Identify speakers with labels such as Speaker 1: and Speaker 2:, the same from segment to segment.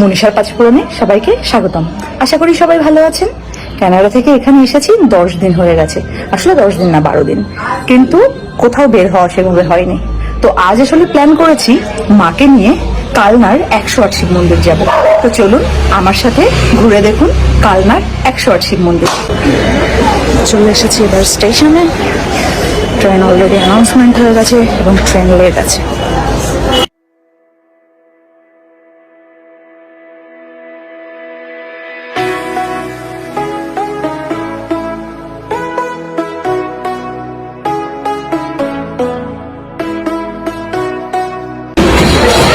Speaker 1: মনীষার পাঁচফোড়নে সবাইকে স্বাগতম। আশা করি সবাই ভালো আছেন। কানাডা থেকে এখানে এসেছি 10 দিন হয়ে গেছে, আসলে 10 দিন না 12 দিন, কিন্তু কোথাও বের হওয়া সেভাবে হয়নি। তো আজ আসলে প্ল্যান করেছি মাকে নিয়ে কালনার 108 শিব মন্দির যাব। তো চলুন আমার সাথে ঘুরে দেখুন কালনার 108 শিব মন্দির। চলে এসেছি এবার স্টেশনে। ট্রেন অলরেডি অ্যানাউন্সমেন্ট হয়ে গেছে এবং ট্রেন লেট আছে।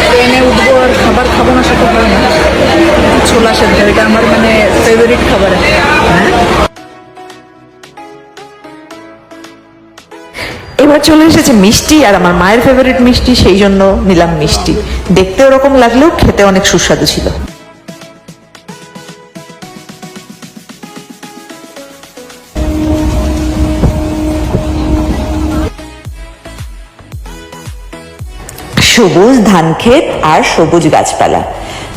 Speaker 1: ট্রেনে উঠবো আর খাবার খাবো না সেটা হয় না। ছোলা সেদ্ধ, এটা আমার মানে ফেভারিট খাবার।
Speaker 2: এবার চলে এসেছে মিষ্টি, আর আমার মায়ের ফেভারিট মিষ্টি, সেই জন্য নিলাম মিষ্টি। দেখতে ওরকম লাগলেও খেতে অনেক সুস্বাদু ছিল। সবুজ ধান ক্ষেত আর সবুজ গাছপালা,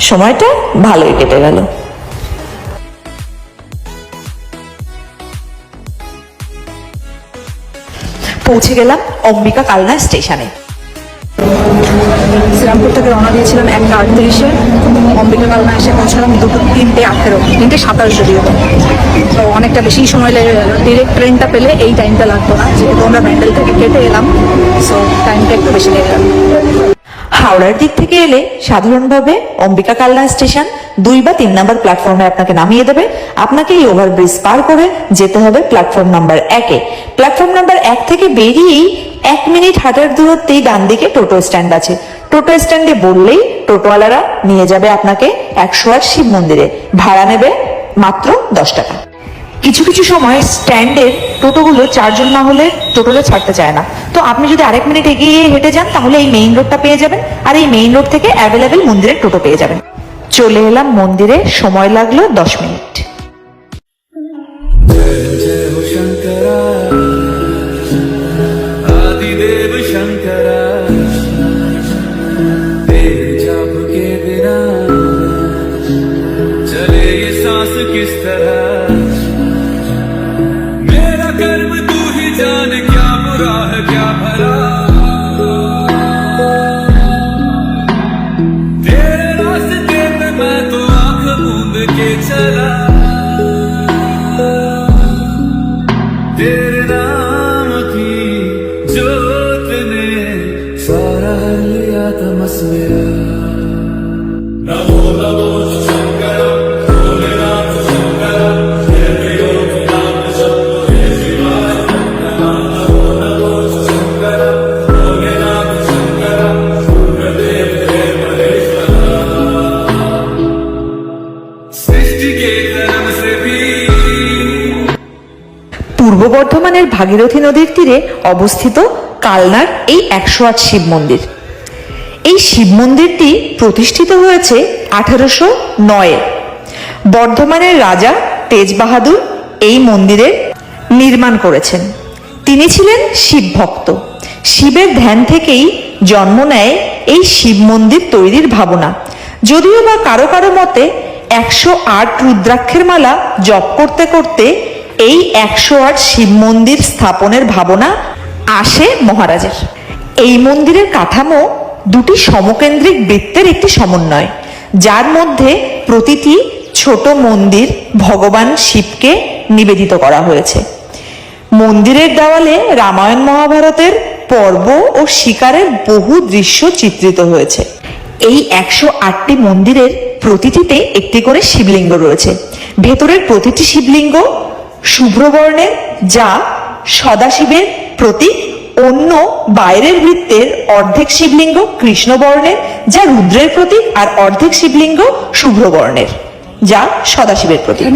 Speaker 2: সময়টা ভালোই কেটে গেল। পৌঁছে গেলাম অম্বিকা কালনা স্টেশনে।
Speaker 1: শ্রীরামপুর থেকে রওনা দিয়েছিলাম 1:38-এ, অম্বিকা কালনা এসে পৌঁছলাম 3:18, 3:27 যদিও। তো অনেকটা বেশি সময় লেগে গেল। ডিরেক্ট ট্রেনটা পেলে এই টাইমটা লাগতো না, যেহেতু আমরা ব্যান্ডেল থেকে কেটে এলাম, সো টাইমটা একটু বেশি লেগে গেল।
Speaker 2: হাওড়ার দিক থেকে এলে সাধারণভাবে অম্বিকা কালনা স্টেশন 2 বা 3 নম্বর প্ল্যাটফর্মে আপনাকে নামিয়ে দেবে। আপনাকে এই ওভারব্রিজ পার করে যেতে হবে প্ল্যাটফর্ম নাম্বার 1-এ। প্ল্যাটফর্ম নাম্বার 1 থেকে বেরিয়েই 1 মিনিট হাঁটার দূরত্বেই ডান দিকে টোটো স্ট্যান্ড আছে। টোটো স্ট্যান্ডে বললেই টোটোওয়ালারা নিয়ে যাবে আপনাকে 108 শিব মন্দিরে। ভাড়া নেবে মাত্র 10 টাকা। কিছু কিছু সময় স্ট্যান্ডের টোটোগুলো 4 জন না হলে টোটোলে ছাড়তে চায় না। তো আপনি যদি আরেক মিনিট এগিয়ে হেঁটে যান তাহলে এই মেইন রোডটা পেয়ে যাবেন, আর এই মেইন রোড থেকে অ্যাভেলেবেল মন্দিরের টোটো পেয়ে যাবেন। চলে এলাম মন্দিরে, সময় লাগলো 10 মিনিট। পূর্ব বর্ধমানের ভাগীরথী নদীর তীরে অবস্থিত কালনার এই 108 শিব মন্দির। এই শিব মন্দিরটি প্রতিষ্ঠিত হয়েছে 1809-এ। বর্ধমানের রাজা তেজ বাহাদুর এই মন্দিরের নির্মাণ করেছেন। তিনি ছিলেন শিব ভক্ত। শিবের ধ্যান থেকেই জন্ম নেয় এই শিব মন্দির তৈরির ভাবনা। যদিও বা কারো কারো মতে 108 রুদ্রাক্ষের মালা জপ করতে করতে এই 108 শিব মন্দির স্থাপনের ভাবনা আসে মহারাজের। এই মন্দিরের কাঠামো দুটি সমকেন্দ্রিক বৃত্তের একটি সমন্বয়, যার মধ্যে প্রতিটি ছোট মন্দির ভগবান শিবকে নিবেদিত করা হয়েছে। মন্দিরের দেওয়ালে রামায়ণ মহাভারতের পর্ব ও শিকারের বহু দৃশ্য চিত্রিত হয়েছে। এই 108টি মন্দিরের প্রতিটিতে একটি করে শিবলিঙ্গ রয়েছে। ভেতরের প্রতিটি শিবলিঙ্গ শুভ্রবর্ণের, যা সদাশিবের প্রতীক। অন্য বাইরের বৃত্তের অর্ধেক শিবলিঙ্গ কৃষ্ণবর্ণের, যা রুদ্রের প্রতীক, আর অর্ধেক শিবলিঙ্গ শুভ্রবর্ণের, যা সদাশিবের প্রতীক।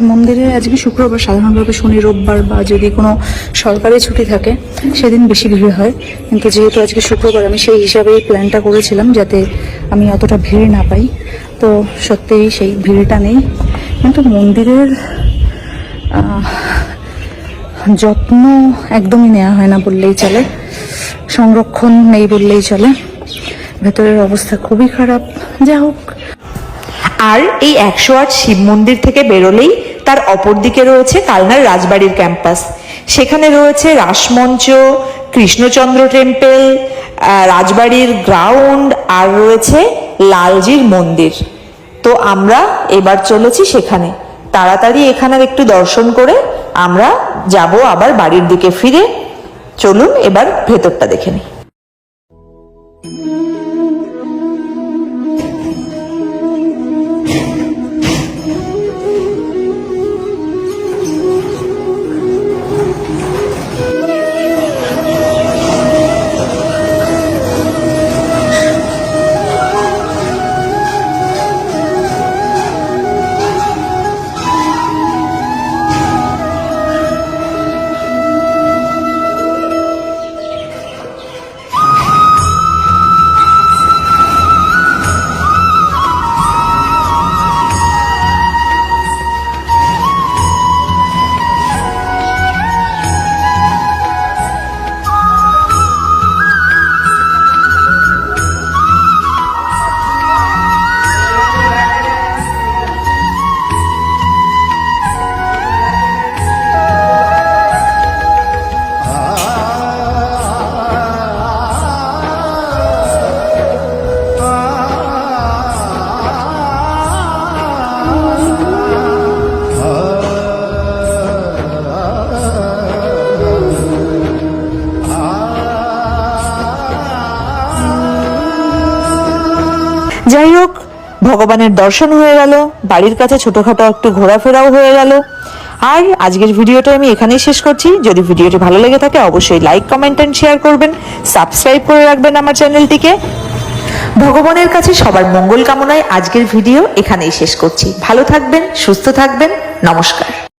Speaker 1: মন্দিরে আজকে শুক্রবার, সাধারণভাবে শনি রোববার বা যদি কোনো সরকারি ছুটি থাকে সেদিন বেশি ভিড় হয়, কিন্তু যেহেতু আজকে শুক্রবার আমি সেই হিসাবেই প্ল্যানটা করেছিলাম যাতে আমি অতটা ভিড় না পাই। তো সত্যিই সেই ভিড়টা নেই, কিন্তু মন্দিরের যত্ন একদমই নেওয়া হয় না বললেই চলে, সংরক্ষণ নেই বললেই চলে। ভেতরের অবস্থা খুবই খারাপ। যা হোক,
Speaker 2: আর এই 108 শিব মন্দির থেকে বেরোলেই তার অপর দিকে রয়েছে কালনার রাজবাড়ির ক্যাম্পাস। সেখানে রয়েছে রাসমঞ্চ, কৃষ্ণচন্দ্র টেম্পল, রাজবাড়ির গ্রাউন্ড, আর রয়েছে লালজির মন্দির। তো আমরা এবার চলেছি সেখানে। তাড়াতাড়ি এখানের একটু দর্শন করে আমরা যাব আবার বাড়ির দিকে ফিরে। চলুন এবার ভেতরটা দেখে নিই। যাই হোক, ভগবানের দর্শন হয়ে গেল, বাড়ির কাছে ছোটখাটো একটু ঘোরাফেরাও হয়ে গেল। আর আজকের ভিডিওটা আমি এখানেই শেষ করছি। যদি ভিডিওটি ভালো লেগে থাকে অবশ্যই লাইক, কমেন্ট এন্ড শেয়ার করবেন, সাবস্ক্রাইব করে রাখবেন আমার চ্যানেলটিকে। ভগবানের কাছে সবার মঙ্গল কামনায় আজকের ভিডিও এখানেই শেষ করছি। ভালো থাকবেন, সুস্থ থাকবেন, নমস্কার।